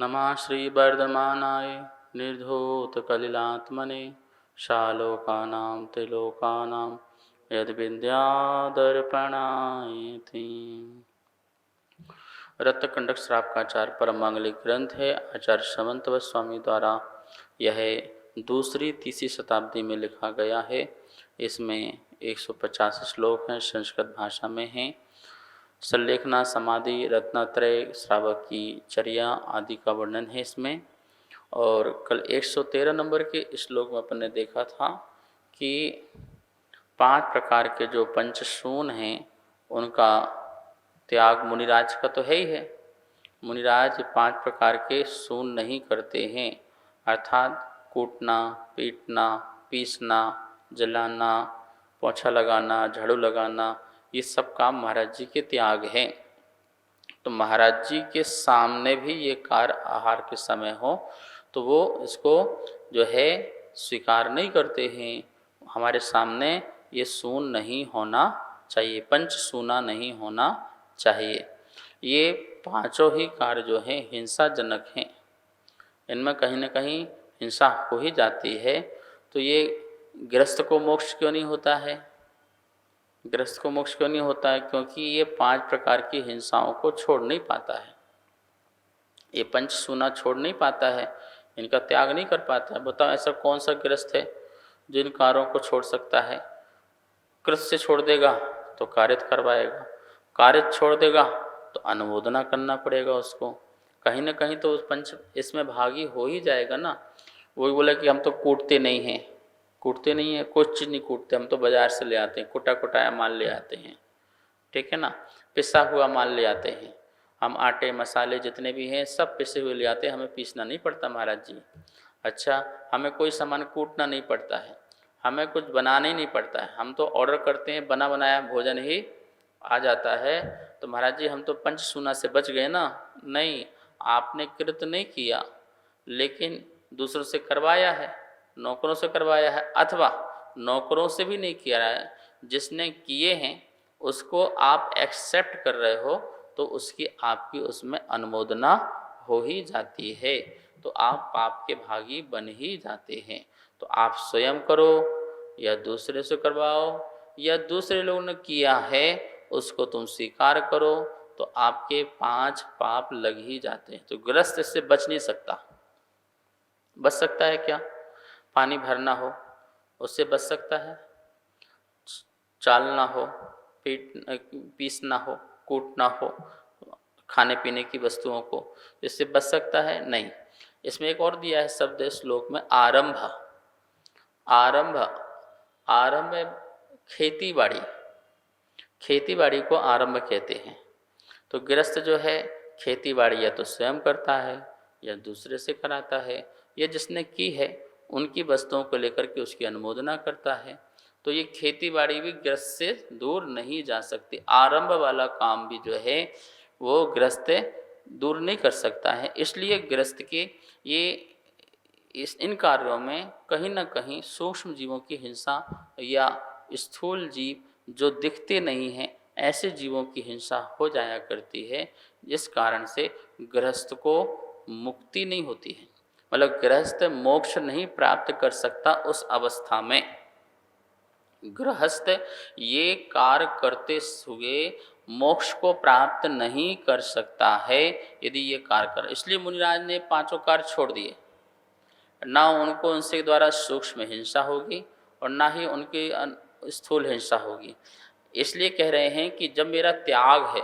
नमः श्रीवर्धमानाय निर्धूतकलिलात्मने शालोकानां त्रिलोकानां यद्विद्यादर्पणायति। रत्नकंडक श्राप का आचार्य परम मांगलिक ग्रंथ है। आचार्य समंतवत स्वामी द्वारा यह दूसरी तीसरी शताब्दी में लिखा गया है। इसमें 150 श्लोक हैं, संस्कृत भाषा में हैं। संलेखना, समाधि, रत्नत्रय, श्रावक की चर्या आदि का वर्णन है इसमें। और कल 113 नंबर के श्लोक में अपन ने देखा था कि 5 प्रकार के जो पंचसून हैं उनका त्याग मुनिराज का तो है ही है। मुनिराज 5 प्रकार के सून नहीं करते हैं, अर्थात कूटना, पीटना, पीसना, जलाना, पोछा लगाना, झाड़ू लगाना, ये सब काम महाराज जी के त्याग हैं। तो महाराज जी के सामने भी ये कार्य आहार के समय हो तो वो इसको जो है स्वीकार नहीं करते हैं। हमारे सामने ये सून नहीं होना चाहिए, पंच सूना नहीं होना चाहिए। ये पांचों ही कार्य जो हैं हिंसाजनक हैं, इनमें कहीं न कहीं हिंसा हो ही जाती है। तो ये गृहस्थ को मोक्ष क्यों नहीं होता है? गृहस्थ को मोक्ष क्यों नहीं होता है? क्योंकि ये 5 प्रकार की हिंसाओं को छोड़ नहीं पाता है। ये पंच सूना छोड़ नहीं पाता है, इनका त्याग नहीं कर पाता है। बताओ ऐसा कौन सा गृहस्थ है जो इन कार्यों को छोड़ सकता है? कृत से छोड़ देगा तो कारित करवाएगा, कारित छोड़ देगा तो अनुमोदना करना पड़ेगा उसको। कहीं ना कहीं तो उस पंच इसमें भागी हो ही जाएगा ना। वही बोला कि हम तो कूटते नहीं हैं, कूटते नहीं है, कुछ चीज़ नहीं कूटते, हम तो बाज़ार से ले आते हैं, कुटा कुटाया माल ले आते हैं, ठीक है ना, पिसा हुआ माल ले आते हैं। हम आटे मसाले जितने भी हैं सब पिसे हुए ले आते हैं, हमें पीसना नहीं पड़ता महाराज जी। अच्छा, हमें कोई सामान कूटना नहीं पड़ता है, हमें कुछ बनाना ही नहीं पड़ता है, हम तो ऑर्डर करते हैं, बना बनाया भोजन ही आ जाता है। तो महाराज जी हम तो पंच सूना से बच गए ना? नहीं, आपने कृत नहीं किया लेकिन दूसरों से करवाया है, नौकरों से करवाया है, अथवा नौकरों से भी नहीं किया है, जिसने किए हैं उसको आप एक्सेप्ट कर रहे हो तो उसकी आपकी उसमें अनुमोदना हो ही जाती है। तो आप पाप के भागी बन ही जाते हैं। तो आप स्वयं करो या दूसरे से करवाओ या दूसरे लोगों ने किया है उसको तुम स्वीकार करो, तो आपके 5 पाप लग ही जाते हैं। तो गृहस्थ इससे बच नहीं सकता। बच सकता है क्या? पानी भरना हो उससे बच सकता है, चालना हो, पीसना हो, कूटना हो, खाने पीने की वस्तुओं को, इससे बच सकता है? नहीं। इसमें एक और दिया है शब्द श्लोक में, आरंभ। आरंभ, आरंभ खेती बाड़ी, खेती बाड़ी को आरंभ कहते हैं। तो गृहस्थ जो है खेती बाड़ी या तो स्वयं करता है या दूसरे से कराता है, या जिसने की है उनकी वस्तुओं को लेकर के उसकी अनुमोदना करता है। तो ये खेती बाड़ी भी गृहस्थ से दूर नहीं जा सकती। आरंभ वाला काम भी जो है वो गृहस्थ दूर नहीं कर सकता है। इसलिए गृहस्थ के ये इन कार्यों में कहीं ना कहीं सूक्ष्म जीवों की हिंसा या स्थूल जीव जो दिखते नहीं हैं ऐसे जीवों की हिंसा हो जाया करती है, जिस कारण से गृहस्थ को मुक्ति नहीं होती है। मतलब गृहस्थ मोक्ष नहीं प्राप्त कर सकता उस अवस्था में। गृहस्थ ये कार्य करते हुए मोक्ष को प्राप्त नहीं कर सकता है यदि ये कार्य कर। इसलिए मुनिराज ने 5 कार्य छोड़ दिए। ना उनको उनसे द्वारा सूक्ष्म हिंसा होगी और ना ही उनकी स्थूल हिंसा होगी। इसलिए कह रहे हैं कि जब मेरा त्याग है,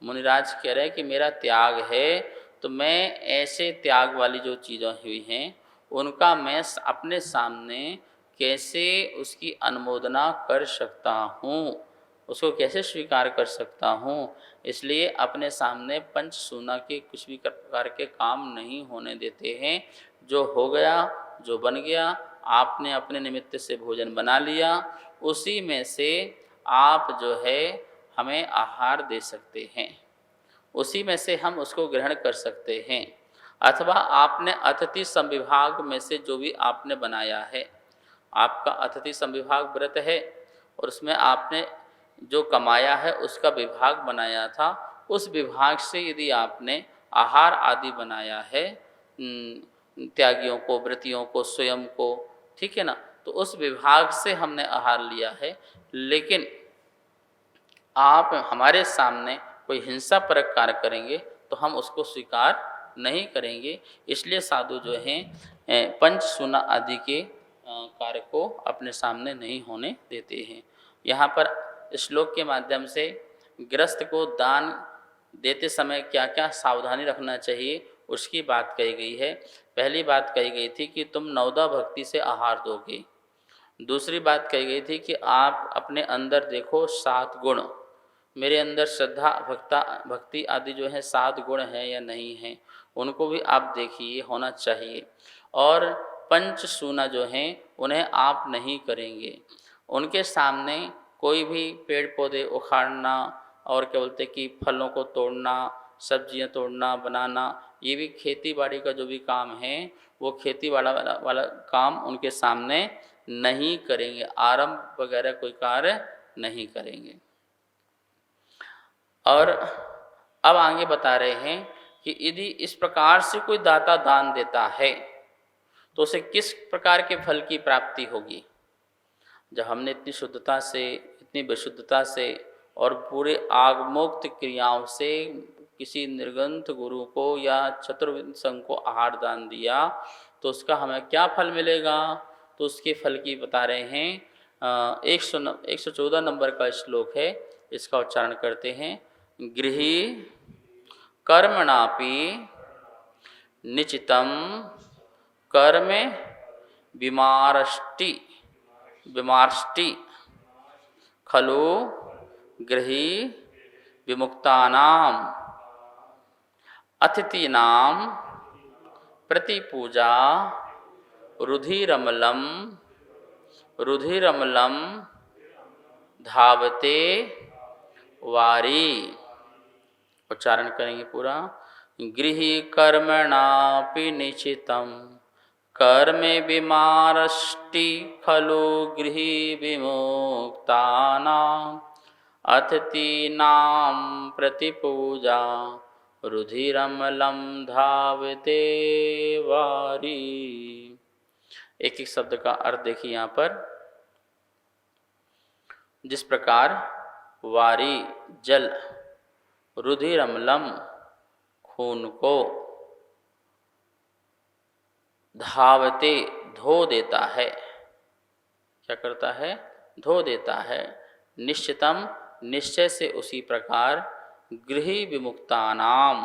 मुनिराज कह रहे हैं कि मेरा त्याग है, तो मैं ऐसे त्याग वाली जो चीज़ें हुई हैं उनका मैं अपने सामने कैसे उसकी अनुमोदना कर सकता हूँ, उसको कैसे स्वीकार कर सकता हूँ। इसलिए अपने सामने पंच सूना के कुछ भी प्रकार के काम नहीं होने देते हैं। जो हो गया, जो बन गया, आपने अपने निमित्त से भोजन बना लिया, उसी में से आप जो है हमें आहार दे सकते हैं, उसी में से हम उसको ग्रहण कर सकते हैं। अथवा आपने अतिथि संविभाग में से जो भी आपने बनाया है, आपका अतिथि संविभाग व्रत है और उसमें आपने जो कमाया है उसका विभाग बनाया था, उस विभाग से यदि आपने आहार आदि बनाया है त्यागियों को, व्रतियों को, स्वयं को, ठीक है ना। तो उस विभाग से हमने आहार लिया है, लेकिन आप हमारे सामने कोई हिंसा परक कार्य करेंगे तो हम उसको स्वीकार नहीं करेंगे। इसलिए साधु जो हैं पंच सूना आदि के कार्य को अपने सामने नहीं होने देते हैं। यहाँ पर श्लोक के माध्यम से गृहस्थ को दान देते समय क्या क्या सावधानी रखना चाहिए उसकी बात कही गई है। पहली बात कही गई थी कि तुम नवदा भक्ति से आहार दोगे। दूसरी बात कही गई थी कि आप अपने अंदर देखो 7 गुण, मेरे अंदर श्रद्धा भक्ति आदि जो है 7 गुण हैं या नहीं हैं, उनको भी आप देखिए, होना चाहिए। और पंच सूना जो हैं उन्हें आप नहीं करेंगे। उनके सामने कोई भी पेड़ पौधे उखाड़ना और क्या बोलते कि फलों को तोड़ना, सब्जियां तोड़ना, बनाना, ये भी खेती बाड़ी का जो भी काम है वो खेती वाला काम उनके सामने नहीं करेंगे। आरंभ वगैरह कोई कार्य नहीं करेंगे। और अब आगे बता रहे हैं कि यदि इस प्रकार से कोई दाता दान देता है तो उसे किस प्रकार के फल की प्राप्ति होगी। जब हमने इतनी शुद्धता से, इतनी विशुद्धता से और पूरे आगमोक्त क्रियाओं से किसी निर्गंथ गुरु को या चतुर्विद संघ को आहार दान दिया तो उसका हमें क्या फल मिलेगा। तो उसके फल की बता रहे हैं। 114 नंबर का श्लोक है, इसका उच्चारण करते हैं। गृही कर्मणापि निचितम कर्म विमार्ष्टि खलु गृही विमुक्तानाम अतिथीनाम प्रतिपूजा रुधिरमलम धावते वारी। उच्चारण करेंगे पूरा। गृही कर्मणापि निश्चितम कर्म विमार्ष्टि खलु गृही विमुक्तानाम अतिथीनाम प्रतिपूजा रुधिरमलम धावते वारी। एक एक शब्द का अर्थ देखिए यहाँ पर। जिस प्रकार वारी जल रुधिरमलम खून को धावते धो देता है, क्या करता है, धो देता है। निश्चितम निश्चय से उसी प्रकार गृही विमुक्तानाम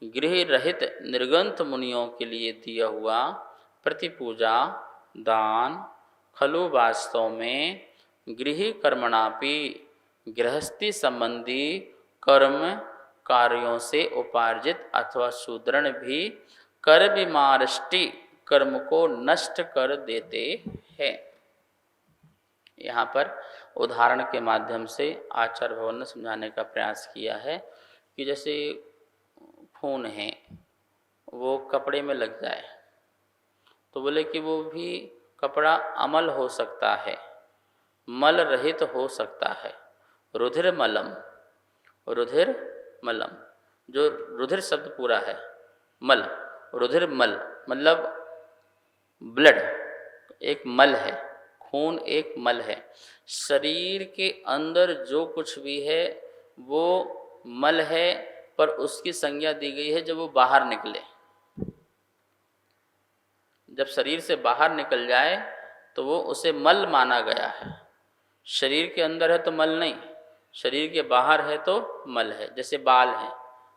गृह रहित निर्गंथ मुनियों के लिए दिया हुआ प्रतिपूजा दान खलु वास्तव में गृही कर्मणापि गृहस्थी संबंधी कर्म कार्यों से उपार्जित अथवा सुदृढ़ भी कर विमार्ष्टि कर्म को नष्ट कर देते हैं। यहाँ पर उदाहरण के माध्यम से आचार्य भगवान ने समझाने का प्रयास किया है कि जैसे खून है वो कपड़े में लग जाए तो बोले कि वो भी कपड़ा अमल हो सकता है, मल रहित हो सकता है। रुधिर मलम जो रुधिर शब्द पूरा है, मल, रुधिर मल मतलब ब्लड एक मल है, खून एक मल है। शरीर के अंदर जो कुछ भी है वो मल है, पर उसकी संज्ञा दी गई है जब वो बाहर निकले। जब शरीर से बाहर निकल जाए तो वो उसे मल माना गया है। शरीर के अंदर है तो मल नहीं, शरीर के बाहर है तो मल है। जैसे बाल हैं,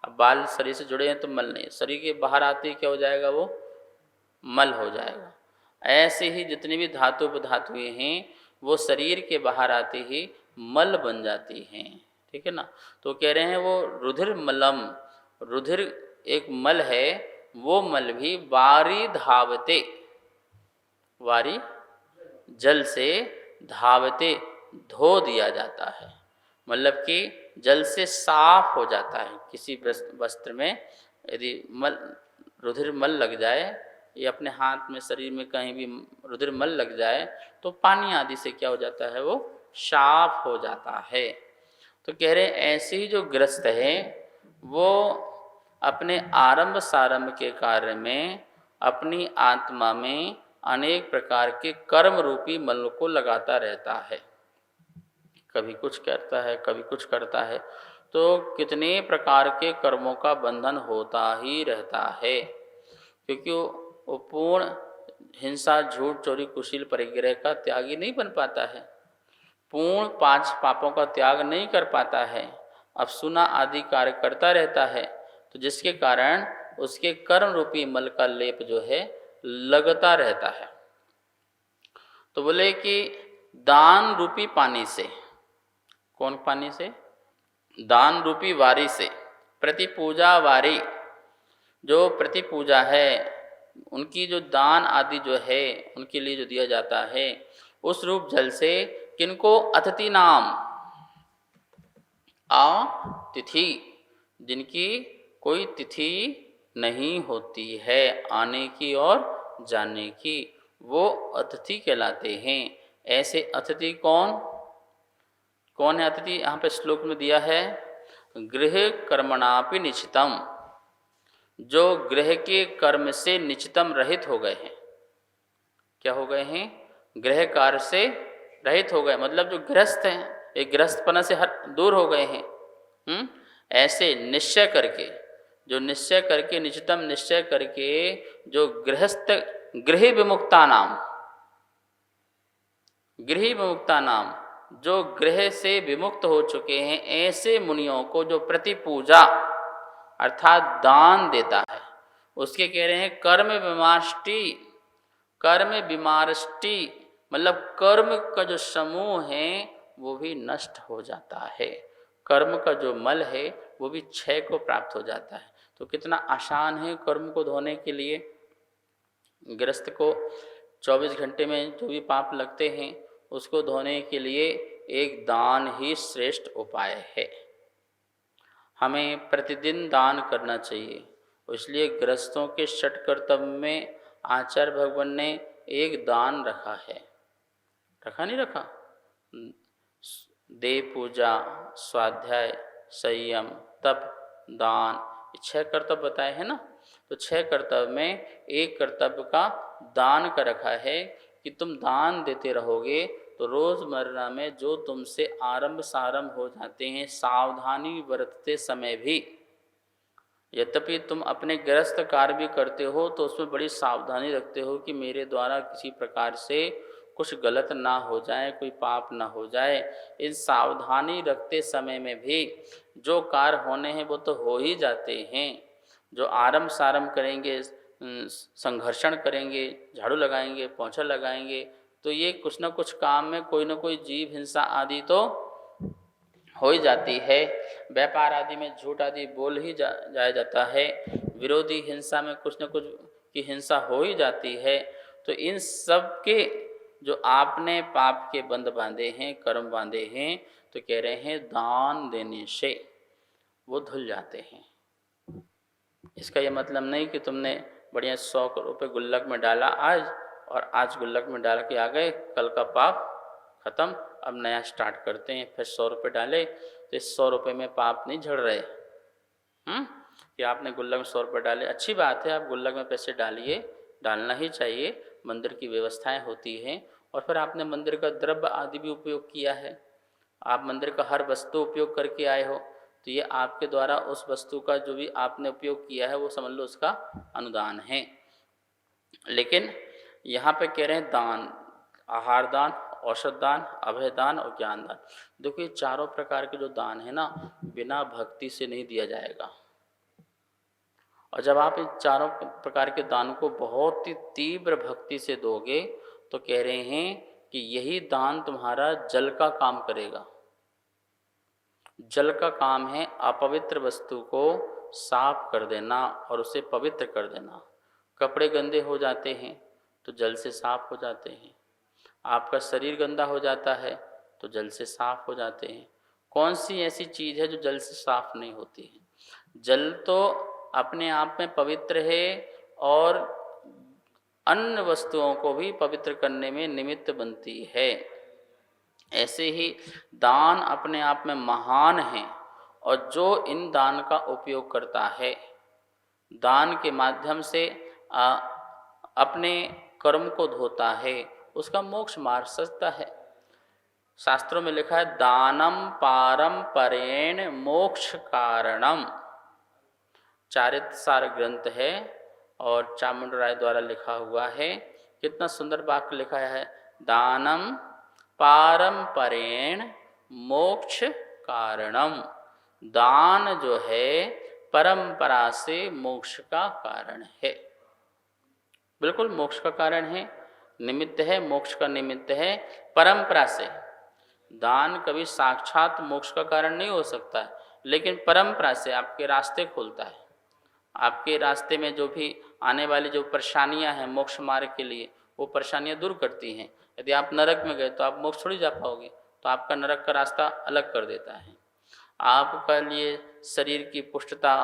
अब बाल शरीर से जुड़े हैं तो मल नहीं, शरीर के बाहर आते ही क्या हो जाएगा, वो मल हो जाएगा। ऐसे ही जितनी भी धातु उपधातुएं हैं वो शरीर के बाहर आते ही मल बन जाती हैं, ठीक है ना। तो कह रहे हैं वो रुधिर मलम, रुधिर एक मल है, वो मल भी वारी धावते, वारी जल से धावते धो दिया जाता है, मतलब कि जल से साफ हो जाता है। किसी वस्त्र में यदि मल रुधिर मल लग जाए या अपने हाथ में शरीर में कहीं भी रुधिर मल लग जाए तो पानी आदि से क्या हो जाता है, वो साफ हो जाता है। तो कह रहे हैं ऐसे ही जो ग्रस्त है वो अपने आरंभ सारंभ के कार्य में अपनी आत्मा में अनेक प्रकार के कर्म रूपी मल को लगाता रहता है। कभी कुछ करता है, कभी कुछ करता है, तो कितने प्रकार के कर्मों का बंधन होता ही रहता है, क्योंकि वो पूर्ण हिंसा, झूठ, चोरी, कुशील, परिग्रह का त्यागी नहीं बन पाता है, पूर्ण 5 पापों का त्याग नहीं कर पाता है, अवसुना आदि कार्य करता रहता है, तो जिसके कारण उसके कर्म रूपी मल का लेप जो है लगता रहता है। तो बोले कि दान रूपी पानी से, कौन पानी से? दान रूपी वारी से, प्रति पूजा वारी, जो प्रति पूजा है उनकी जो दान आदि जो है उनके लिए जो दिया जाता है, उस रूप जल से किनको? अतिथि नाम, तिथि, जिनकी कोई तिथि नहीं होती है आने की और जाने की, वो अतिथि कहलाते हैं। ऐसे अतिथि कौन कौन है? अतिथि यहाँ पे श्लोक में दिया है, गृह कर्मणापि निश्चितम, जो गृह के कर्म से निश्चितम रहित हो गए हैं। क्या हो गए हैं? गृह कार्य से रहित हो गए, मतलब जो गृहस्थ हैं, एक गृहस्थपना से दूर हो गए हैं। ऐसे निश्चय करके, जो निश्चय करके, निश्चितम निश्चय करके, जो गृहस्थ, गृह विमुक्ता नाम, गृह विमुक्ता नाम, जो गृह से विमुक्त हो चुके हैं, ऐसे मुनियों को जो प्रति पूजा अर्थात दान देता है, उसके कह रहे हैं कर्म विमाष्टि। कर्म विमाष्टि मतलब कर्म का जो समूह है वो भी नष्ट हो जाता है, कर्म का जो मल है वो भी क्षय को प्राप्त हो जाता है। तो कितना आसान है कर्म को धोने के लिए। गृहस्थ को 24 घंटे में जो भी पाप लगते हैं उसको धोने के लिए एक दान ही श्रेष्ठ उपाय है। हमें प्रतिदिन दान करना चाहिए। इसलिए गृहस्थों के षट कर्तव्य में आचार्य भगवान ने एक दान रखा है। रखा नहीं रखा? देव पूजा, स्वाध्याय, संयम, तप, दान, 6 कर्तव्य बताए हैं ना। तो 6 कर्तव्य में एक कर्तव्य का दान का रखा है कि तुम दान देते रहोगे तो रोज़मर्रा में जो तुमसे आरंभ सारंभ हो जाते हैं सावधानी बरतते समय भी, यद्यपि तुम अपने गृहस्थ कार्य भी करते हो तो उसमें बड़ी सावधानी रखते हो कि मेरे द्वारा किसी प्रकार से कुछ गलत ना हो जाए, कोई पाप ना हो जाए। इन सावधानी रखते समय में भी जो कार्य होने हैं वो तो हो ही जाते हैं। जो आरंभ सारंभ करेंगे, संघर्षण करेंगे, झाड़ू लगाएंगे, पोंछा लगाएंगे, तो ये कुछ ना कुछ काम में कोई ना कोई जीव हिंसा आदि तो हो ही जाती है। व्यापार आदि में झूठ आदि बोल ही जाया जाता है। विरोधी हिंसा में कुछ न कुछ की हिंसा हो ही जाती है। तो इन सब के जो आपने पाप के बंध बांधे हैं, कर्म बांधे हैं, तो कह रहे हैं दान देने से वो धुल जाते हैं। इसका ये मतलब नहीं कि तुमने बढ़िया 100 रुपये गुल्लक में डाला आज, और आज गुल्लक में डाल के आ गए, कल का पाप खत्म, अब नया स्टार्ट करते हैं, फिर 100 रुपये डाले, तो इस 100 रुपये में पाप नहीं झड़ रहे। कि आपने गुल्लक में 100 रुपये डाले, अच्छी बात है, आप गुल्लक में पैसे डालिए, डालना ही चाहिए, मंदिर की व्यवस्थाएं होती हैं। और फिर आपने मंदिर का द्रव्य आदि भी उपयोग किया है, आप मंदिर का हर वस्तु उपयोग करके आए हो, तो ये आपके द्वारा उस वस्तु का जो भी आपने उपयोग किया है वो समझ लो उसका अनुदान है। लेकिन यहाँ पे कह रहे हैं दान, आहार दान, औषध दान, अभय दान और ज्ञान दान। देखो ये चारों प्रकार के जो दान है ना, बिना भक्ति से नहीं दिया जाएगा। और जब आप इन चारों प्रकार के दान को बहुत ही तीव्र भक्ति से दोगे तो कह रहे हैं कि यही दान तुम्हारा जल का काम करेगा। जल का काम है अपवित्र वस्तु को साफ कर देना और उसे पवित्र कर देना। कपड़े गंदे हो जाते हैं तो जल से साफ हो जाते हैं, आपका शरीर गंदा हो जाता है तो जल से साफ हो जाते हैं। कौन सी ऐसी चीज़ है जो जल से साफ नहीं होती है? जल तो अपने आप में पवित्र है और अन्य वस्तुओं को भी पवित्र करने में निमित्त बनती है। ऐसे ही दान अपने आप में महान है, और जो इन दान का उपयोग करता है दान के माध्यम से अपने कर्म को धोता है, उसका मोक्ष मार्ग सकता है। शास्त्रों में लिखा है दानम पारंपरेण मोक्ष कारणम। चारित्रसार ग्रंथ है और चामुंड राय द्वारा लिखा हुआ है। कितना सुंदर वाक्य लिखा है, दानम पारंपरेण मोक्ष कारणम। दान जो है परंपरा से मोक्ष का कारण है, बिल्कुल मोक्ष का कारण है, निमित्त है, मोक्ष का निमित्त है परंपरा से। दान कभी साक्षात मोक्ष का कारण नहीं हो सकता है, लेकिन परंपरा से आपके रास्ते खोलता है। आपके रास्ते में जो भी आने वाली जो परेशानियां हैं मोक्ष मार्ग के लिए, वो परेशानियां दूर करती हैं। यदि आप नरक में गए तो आप मोक्ष थोड़ी जा पाओगे, तो आपका नरक का रास्ता अलग कर देता है। आपके लिए शरीर की पुष्टता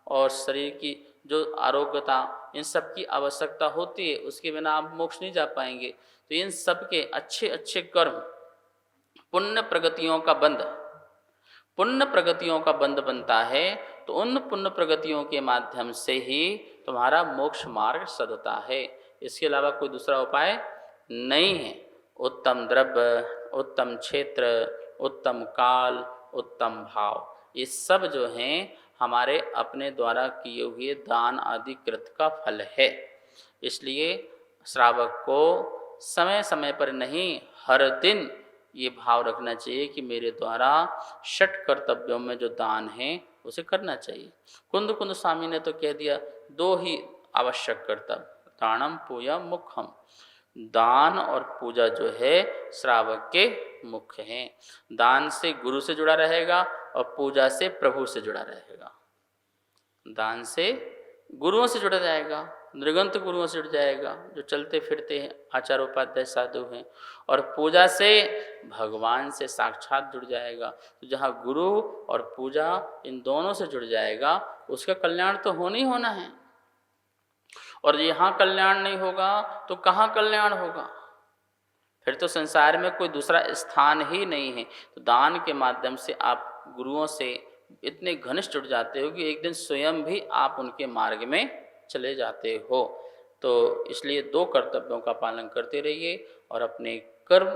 और शरीर की जो आरोग्यता, इन सब की आवश्यकता होती है, उसके बिना आप मोक्ष नहीं जा पाएंगे। तो इन सब के अच्छे अच्छे कर्म पुण्य प्रगतियों का बंध, पुण्य प्रगतियों का बंध बनता है। तो उन पुण्य प्रगतियों के माध्यम से ही तुम्हारा मोक्ष मार्ग सदता है, इसके अलावा कोई दूसरा उपाय नहीं है। उत्तम द्रव्य, उत्तम क्षेत्र, उत्तम काल, उत्तम भाव, ये सब जो हैं हमारे अपने द्वारा किए हुए दान आदि कृत का फल है। इसलिए श्रावक को समय समय पर नहीं, हर दिन ये भाव रखना चाहिए कि मेरे द्वारा षट कर्तव्यों में जो दान है उसे करना चाहिए। कुंद कुंद स्वामी ने तो कह दिया, दो ही आवश्यक कर्तव्य, दानम पूजा मुख्यम। दान और पूजा जो है श्रावक के मुख्य हैं। दान से गुरु से जुड़ा रहेगा और पूजा से प्रभु से जुड़ा रहेगा। दान से गुरुओं से जुड़ा जाएगा, नृगंत गुरुओं से जुड़ जाएगा जो चलते फिरते हैं आचार उपाध्याय साधु हैं, और पूजा से भगवान से साक्षात जुड़ जाएगा। तो जहाँ गुरु और पूजा इन दोनों से जुड़ जाएगा, उसका कल्याण तो होना ही होना है। और यहाँ कल्याण नहीं होगा तो कहाँ कल्याण होगा? फिर तो संसार में कोई दूसरा स्थान ही नहीं है। तो दान के माध्यम से आप गुरुओं से इतने घनिष्ठ जुड़ जाते हो कि एक दिन स्वयं भी आप उनके मार्ग में चले जाते हो। तो इसलिए दो कर्तव्यों का पालन करते रहिए और अपने कर्म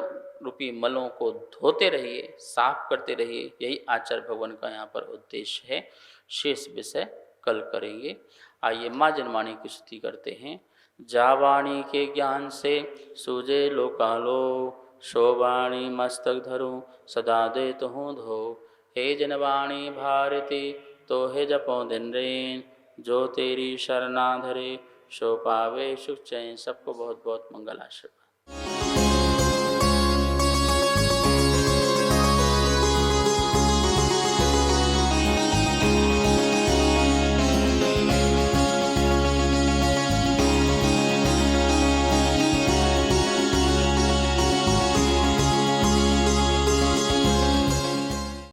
रूपी मलों को धोते रहिए, साफ करते रहिए। यही आचार्य भगवान का यहाँ पर उद्देश्य है। शेष विषय कल करेंगे। आइए माँ जनवाणी की स्तुति करते हैं। जावाणी के ज्ञान से सूझे लोकालो, शोवाणी मस्तक धरूं सदा दे तो हूँ धो। हे जनवाणी भारती तो हे जपो दिन रेन, जो तेरी शरणा धरे सो पावे सुख चैन। सबको बहुत बहुत मंगल आशीर्वाद।